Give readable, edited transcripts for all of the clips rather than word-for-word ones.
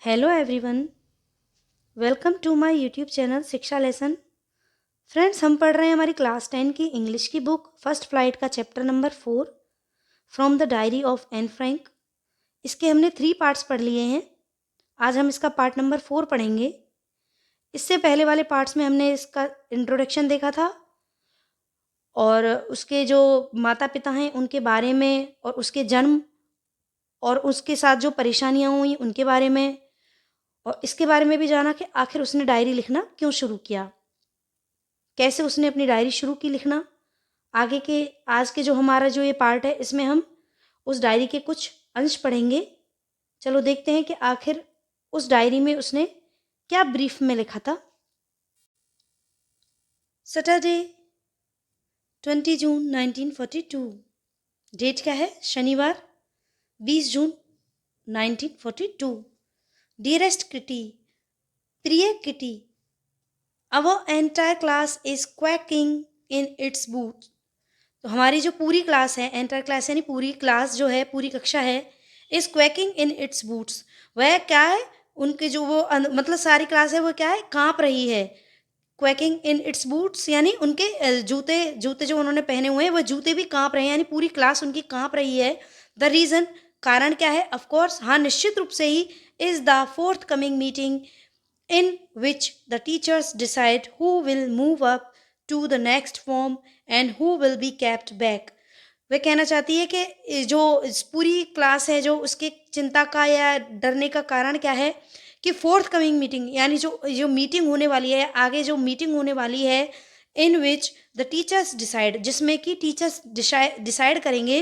Hello everyone, welcome to my YouTube channel Shiksha lesson. Friends, हम पढ़ रहे हैं हमारी क्लास 10 की इंग्लिश की बुक फर्स्ट फ्लाइट का chapter number 4 from the diary of Anne Frank. इसके हमने 3 पार्ट्स पढ़ लिए हैं। आज हम इसका पार्ट नंबर 4 पढ़ेंगे। इससे पहले वाले पार्ट्स में हमने इसका इंट्रोडक्शन देखा था और उसके जो माता पिता हैं उनके बारे में और उसके जन्म और उसके साथ जो परेशानियाँ हुई उनके बारे में, और इसके बारे में भी जाना कि आखिर उसने डायरी लिखना क्यों शुरू किया, कैसे उसने अपनी डायरी शुरू की लिखना। आगे के आज के जो हमारा जो ये पार्ट है इसमें हम उस डायरी के कुछ अंश पढ़ेंगे। चलो देखते हैं कि आखिर उस डायरी में उसने क्या ब्रीफ में लिखा था। सैटरडे 20 जून 1942। डेट क्या है? शनिवार 20 जून 1942। डियरेस्ट किटी, प्रिय Kitty, our entire class is quaking in its boots. तो हमारी जो पूरी क्लास है, एंटायर क्लास यानी पूरी क्लास जो है, पूरी कक्षा है, is quaking in its boots. वह क्या है? उनके जो वो मतलब सारी क्लास है वो क्या है? कांप रही है। क्वैकिंग इन इट्स बूट्स यानी उनके जूते जूते जो उन्होंने पहने हुए हैं वह जूते भी कांप रहे हैं, यानी पूरी क्लास उनकी कांप रही है। द रीज़न, कारण क्या है? ऑफकोर्स, हाँ निश्चित रूप से ही, is the fourth coming meeting in which the teachers decide who will move up to the next form and who will be kept back। वह कहना चाहती है कि जो इस पूरी क्लास है जो उसके चिंता का या डरने का कारण क्या है कि फोर्थ कमिंग मीटिंग यानी जो जो मीटिंग होने वाली है, आगे जो मीटिंग होने वाली है, in which the teachers decide, जिसमें कि टीचर्स डिसाइड करेंगे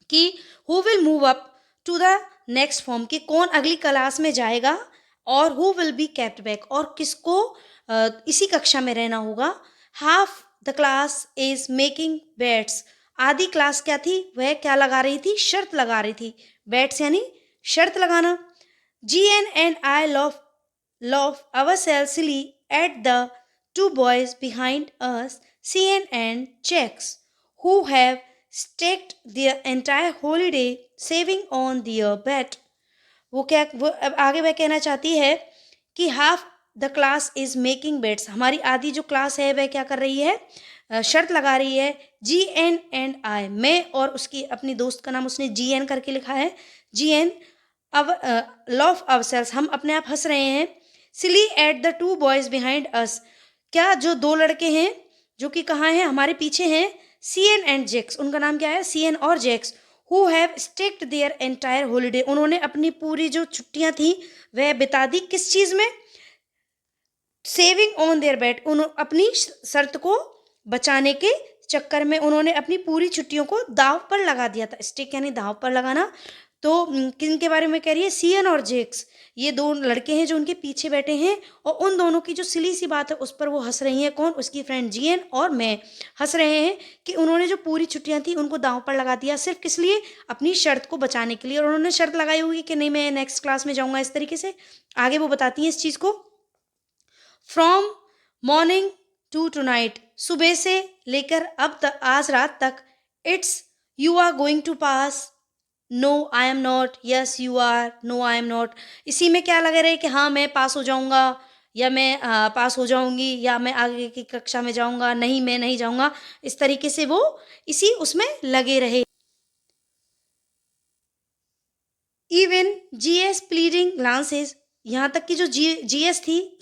कि who will move up to the next form, कि कौन अगली क्लास में जाएगा और who will be kept back, और किसको इसी कक्षा में रहना होगा। Half the class is making bets. आधी क्लास क्या थी? वह क्या लगा रही थी? शर्त लगा रही थी। बेट्स यानी शर्त लगाना। GN and I laugh ourselves silly at the two boys behind us, CN and Jax, who have staked their entire holiday saving on their bet। वो अब आगे वह कहना चाहती है कि half the class is making bets, हमारी आधी जो क्लास है वह क्या कर रही है? शर्त लगा रही है। GN एंड आई, मैं और उसकी अपनी दोस्त का नाम उसने GN करके लिखा है। GN, अब लव अवसेल्स, हम अपने आप हंस रहे हैं। Silly at the two boys behind us, क्या जो दो लड़के हैं जो कि कहाँ हैं? हमारे पीछे हैं। CN एंड जेक्स, उनका नाम क्या है? CN और जेक्स। Who have staked their entire holiday, उन्होंने अपनी पूरी जो छुट्टियां थी वह बिता दी किस चीज में? सेविंग ऑन देयर बेट, अपनी शर्त को बचाने के चक्कर में उन्होंने अपनी पूरी छुट्टियों को दाव पर लगा दिया था। स्टेक यानी दाव पर लगाना। तो किन के बारे में कह रही है? CN और जेक्स, ये दो लड़के हैं जो उनके पीछे बैठे हैं, और उन दोनों की जो सिली सी बात है उस पर वो हंस रही हैं। कौन? उसकी फ्रेंड GN और मैं हंस रहे हैं कि उन्होंने जो पूरी छुट्टियां थी उनको दांव पर लगा दिया, सिर्फ किस लिए? अपनी शर्त को बचाने के लिए। और उन्होंने शर्त लगाई होगी कि नहीं, मैं नेक्स्ट क्लास में जाऊंगा, इस तरीके से आगे वो बताती हैं इस चीज़ को। फ्रॉम मॉर्निंग टू टुनाइट, सुबह से लेकर अब तक, आज रात तक। It's you are going to pass, no I am not, yes you are, no I am not. इसी में क्या लगे रहे कि हाँ मैं पास हो जाऊंगा, या मैं पास हो जाऊंगी, या मैं आगे की कक्षा में जाऊंगा, नहीं मैं नहीं जाऊंगा, इस तरीके से वो इसी उसमें लगे रहे। इवन GS प्लीडिंग ग्लांसेस, यहाँ तक कि जो GS थी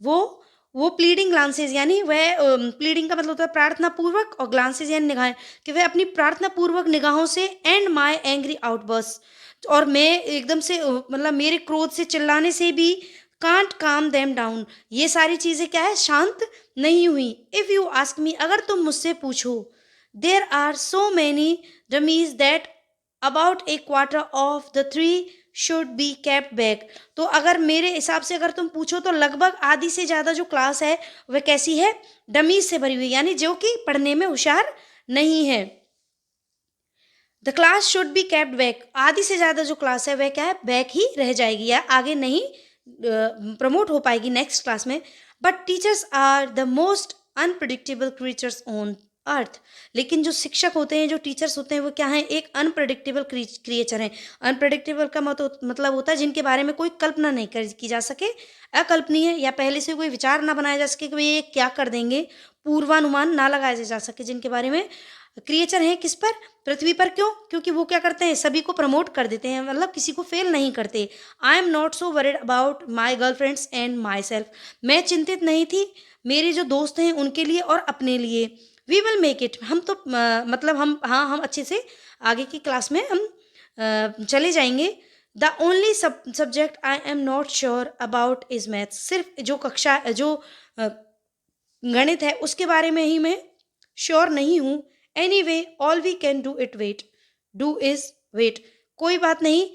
वो वो प्लीडिंग ग्लांसेस यानी वह प्लीडिंग का मतलब होता है प्रार्थना पूर्वक, और ग्लांसेस यानी निगाहें, कि वह अपनी प्रार्थना पूर्वक निगाहों से एंड माय एंग्री आउटबर्स्ट, और मैं एकदम से मतलब मेरे क्रोध से चिल्लाने से भी कांट काम देम डाउन, ये सारी चीज़ें क्या है? शांत नहीं हुई। इफ़ यू आस्क मी, अगर तुम मुझसे पूछो, there are so many dummies that about a quarter of the three should be kept back. तो अगर मेरे हिसाब से अगर तुम पूछो तो लगभग आधी से ज़्यादा जो क्लास है वह कैसी है? डमीज से भरी हुई, यानी जो कि पढ़ने में होशियार नहीं है। The class should be kept back, आधी से ज़्यादा जो क्लास है वह क्या है? बैक ही रह जाएगी या आगे नहीं प्रमोट हो पाएगी नेक्स्ट क्लास में। But teachers are the most unpredictable creatures on earth. लेकिन जो शिक्षक होते हैं, जो टीचर्स होते हैं, वो क्या हैं? एक अनप्रेडिक्टेबल क्रिएचर हैं। अनप्रेडिक्टेबल का मतलब होता है जिनके बारे में कोई कल्पना नहीं की जा सके, अकल्पनीय या पहले से कोई विचार ना बनाया जा सके कि ये क्या कर देंगे, पूर्वानुमान ना लगाया जा सके, जिनके बारे में क्रिएचर हैं। किस पर? पृथ्वी पर। क्यों? क्योंकि वो क्या करते हैं? सभी को प्रमोट कर देते हैं, मतलब किसी को फेल नहीं करते। आई am not so worried about my girlfriends and my self. मैं चिंतित नहीं थी मेरे जो दोस्त हैं उनके लिए और अपने लिए। We will make it. हम तो मतलब हम अच्छे से आगे की क्लास में हम चले जाएंगे। The only subject I am not sure about is maths. सिर्फ जो कक्षा जो अ, गणित है उसके बारे में ही मैं श्योर नहीं हूँ। Anyway all we can do it wait do is wait. कोई बात नहीं,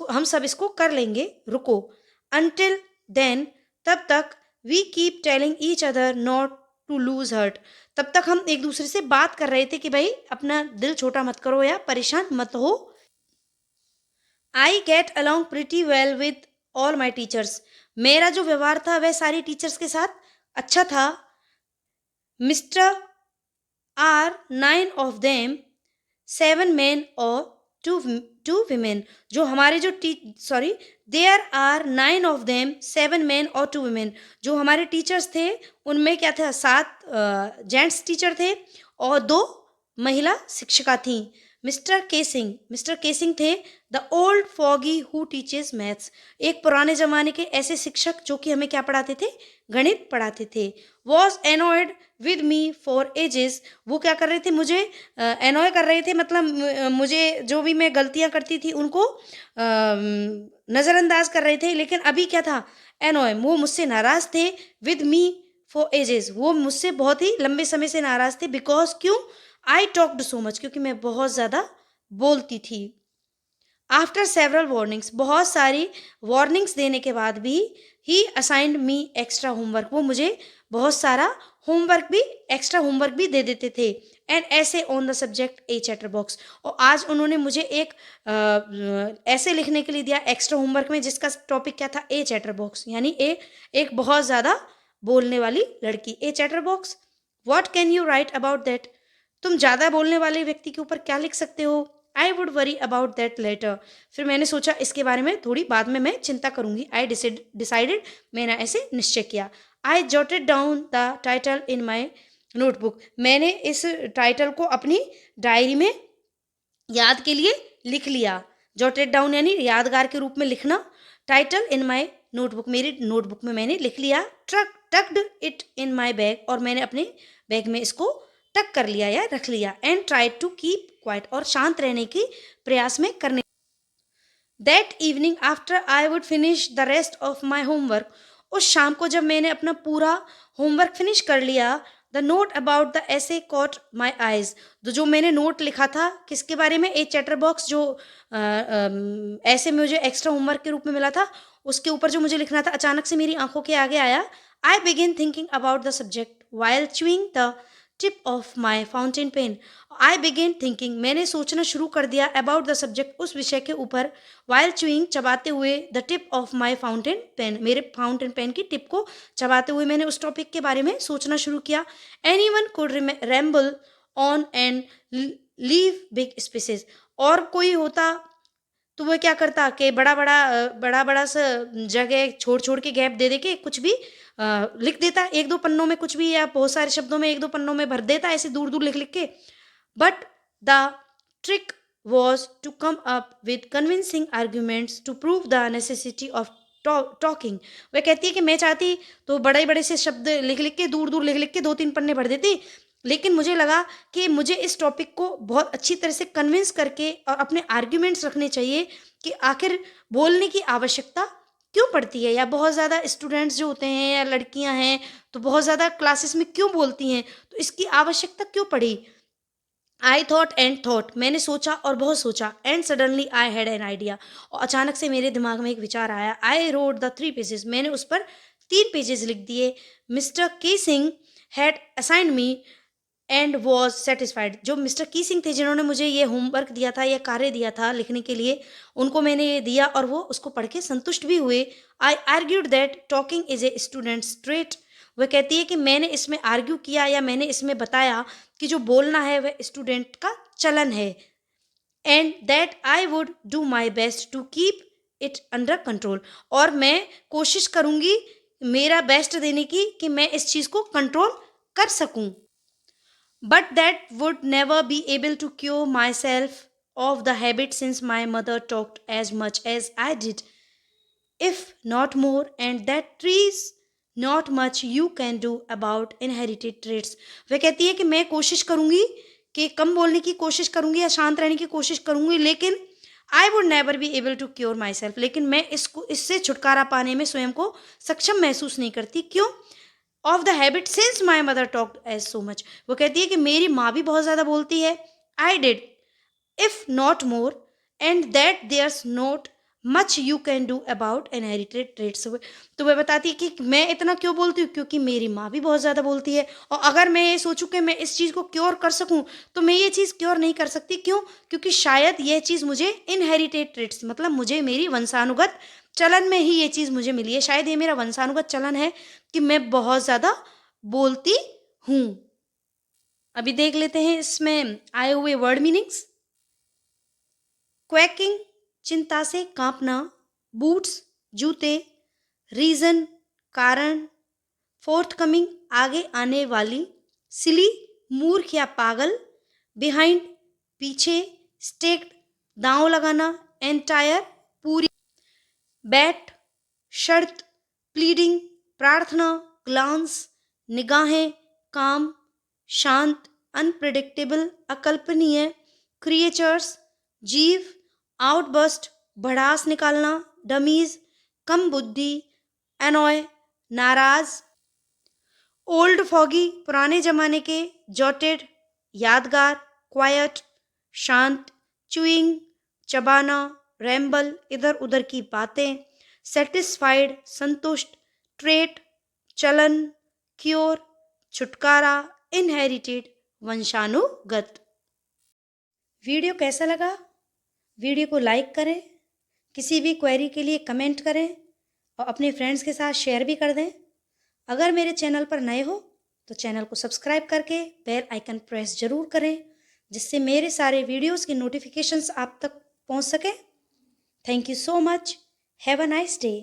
हम सब इसको कर लेंगे, रुको। अनटिल देन, तब तक, we keep telling each other not to lose heart. तब तक हम एक दूसरे से बात कर रहे थे कि भाई अपना दिल छोटा मत करो या परेशान मत हो। I get along pretty well with all my teachers. मेरा जो व्यवहार था वह सारी टीचर्स के साथ अच्छा था। Mister are 9 of them, 7 men और 2 women। जो हमारे जो sorry, there are 9 of them, 7 men और 2 women। जो हमारे टीचर्स थे उनमें क्या था? 7 जेंट्स टीचर थे और 2 महिला शिक्षिका थीं। मिस्टर केसिंग थे the old foggy who teaches maths. एक पुराने जमाने के ऐसे शिक्षक जो कि हमें क्या पढ़ाते थे? गणित पढ़ाते थे। Was annoyed with me for ages. वो क्या कर रहे थे? मुझे एनॉय कर रहे थे, मतलब मुझे जो भी मैं गलतियां करती थी उनको नज़रअंदाज कर रहे थे। लेकिन अभी क्या था? एनॉय, वो मुझसे नाराज थे। विद मी फॉर एजेस, वो मुझसे बहुत ही लंबे समय से नाराज थे। बिकॉज, क्यों? आई टॉक्ड सो मच, क्योंकि मैं बहुत ज़्यादा बोलती थी। आफ्टर सेवरल वार्निंग्स, बहुत सारी वार्निंग्स देने के बाद भी, ही असाइंड मी एक्स्ट्रा होमवर्क। वो मुझे बहुत सारा होमवर्क भी, एक्स्ट्रा होमवर्क भी दे देते थे। एंड ऐसे on the subject A chatter box. और आज उन्होंने मुझे एक ऐसे लिखने के लिए दिया एक्स्ट्रा होमवर्क में, जिसका टॉपिक क्या था? ए चैटर बॉक्स, यानी एक बहुत ज़्यादा बोलने वाली लड़की। A chatterbox. What can you write about that? तुम ज़्यादा बोलने वाले व्यक्ति के ऊपर क्या लिख सकते हो? I would worry about that letter. फिर मैंने सोचा इसके बारे में थोड़ी बाद में मैं चिंता करूंगी। आई डिसाइडेड, मैंने ऐसे निश्चय किया। आई jotted down the title in my notebook. मैंने इस टाइटल को अपनी डायरी में याद के लिए लिख लिया। जॉटेड डाउन यानी यादगार के रूप में लिखना। टाइटल इन माई नोटबुक, मेरी नोटबुक में मैंने लिख लिया। Tucked it in my bag, और मैंने अपने बैग में इसको टक कर लिया या रख लिया। And try to keep quiet, और शांत रहने की प्रयास में करने। That evening after I would finish the rest of my homework. उस शाम को जब मैंने अपना पूरा होमवर्क फिनिश कर लिया, द नोट अबाउट द ऐसे कॉट माई आइज। तो जो मैंने नोट लिखा था किसके बारे में? ए चैटर बॉक्स, जो ऐसे मुझे एक्स्ट्रा होमवर्क के रूप में मिला था, उसके ऊपर जो मुझे लिखना था, अचानक से मेरी आंखों के आगे आया। I begin thinking about the subject while chewing the tip of my fountain pen. I began thinking, मैंने सोचना शुरू कर दिया, अबाउट द सब्जेक्ट, उस विषय के ऊपर, वाइल च्यूइंग, चबाते हुए, the tip of my fountain pen, मेरे फाउंटेन पेन की टिप को चबाते हुए मैंने उस टॉपिक के बारे में सोचना शुरू किया। Any one could ramble on and leave big spaces. और कोई होता तो वो क्या करता कि बड़ा बड़ा सा जगह छोड़ छोड़ के, गैप दे दे के कुछ भी लिख देता, एक दो पन्नों में कुछ भी, या बहुत सारे शब्दों में एक दो पन्नों में भर देता, ऐसे दूर दूर लिख लिख के। But the trick was to come up with convincing arguments to prove the necessity of talking. वह कहती है कि मैं चाहती तो बड़े बड़े से शब्द लिख लिख के, दूर दूर लिख लिख के 2-3 पन्ने भर देती, लेकिन मुझे लगा कि मुझे इस टॉपिक को बहुत अच्छी तरह से कन्विंस करके और अपने आर्ग्यूमेंट्स रखने चाहिए कि आखिर बोलने की आवश्यकता क्यों पड़ती है, या बहुत ज़्यादा स्टूडेंट्स जो होते हैं या लड़कियां हैं तो बहुत ज़्यादा क्लासेस में क्यों बोलती हैं, तो इसकी आवश्यकता क्यों पड़ी। आई थॉट एंड थॉट, मैंने सोचा और बहुत सोचा। And suddenly I had an idea, और अचानक से मेरे दिमाग में एक विचार आया। आई रोड द 3 पेजेस, मैंने उस पर 3 पेजेस लिख दिए। मिस्टर के Singh had assigned me and was satisfied. जो मिस्टर की सिंह थे जिन्होंने मुझे ये होमवर्क दिया था, ये कार्य दिया था लिखने के लिए, उनको मैंने ये दिया और वो उसको पढ़ के संतुष्ट भी हुए। I argued that talking is a student's trait. वह कहती है कि मैंने इसमें आर्ग्यू किया या मैंने इसमें बताया कि जो बोलना है वह स्टूडेंट का चलन है, and that I would do my best to keep it under control, और मैं कोशिश करूँगी मेरा बेस्ट देने की कि मैं इस चीज़ को कंट्रोल कर सकूँ. But that would never be able to cure myself of the habit since my mother talked as much as I did, if not more, and that trees not much you can do about inherited traits. वह कहती है कि मैं कोशिश करूंगी कि कम बोलने की कोशिश करूंगी या शांत रहने की कोशिश करूंगी, लेकिन I would never be able to cure myself, लेकिन मैं इससे छुटकारा पाने में स्वयं को सक्षम महसूस नहीं करती. क्यों? Of the habit since my mother talked as so much. वो कहती है कि मेरी माँ भी बहुत ज़्यादा बोलती है. I did if not more, and that there's not much you can do about inherited traits. तो वह बताती है कि मैं इतना क्यों बोलती हूँ, क्योंकि मेरी माँ भी बहुत ज़्यादा बोलती है, और अगर मैं ये सोचूं कि मैं इस चीज़ को क्योर कर सकूं तो मैं ये चीज़ क्योर नहीं कर सकती. क्यों? क्योंकि शायद यह चीज़ मुझे इनहेरिटेड ट्रेट्स, मतलब मुझे मेरी वंशानुगत चलन में ही ये चीज़ मुझे मिली है. शायद ये मेरा वंशानुगत चलन है कि मैं बहुत ज़्यादा बोलती हूँ. अभी देख लेते हैं इसमें आए हुए वर्ड मीनिंग्स. क्वैकिंग, चिंता से कांपना. बूट्स, जूते. रीजन, कारण. फोर्थकमिंग, आगे आने वाली. सिली, मूर्ख या पागल. बिहाइंड, पीछे. स्टेक्ड, दांव लगाना. एंटायर, पूरी. बैट, शर्त. प्लीडिंग, प्रार्थना. ग्लांस, निगाहें. काम, शांत. अनप्रिडिक्टेबल, अकल्पनीय. क्रिएचर्स, जीव. आउटबर्स्ट, भड़ास निकालना. डमीज, कम बुद्धि. एनॉय, नाराज. ओल्ड फॉगी, पुराने जमाने के. जॉटेड, यादगार. क्वाइट, शांत. च्यूइंग, चबाना. रैम्बल, इधर उधर की बातें. सेटिस्फाइड, संतुष्ट. ट्रेट, चलन. क्योर, छुटकारा. इनहेरिटेड, वंशानुगत. वीडियो कैसा लगा? वीडियो को लाइक करें, किसी भी क्वेरी के लिए कमेंट करें और अपने फ्रेंड्स के साथ शेयर भी कर दें. अगर मेरे चैनल पर नए हो तो चैनल को सब्सक्राइब करके बेल आइकन प्रेस जरूर करें, जिससे मेरे सारे वीडियोस के नोटिफिकेशंस आप तक पहुंच सके. Thank you so much. Have a nice day.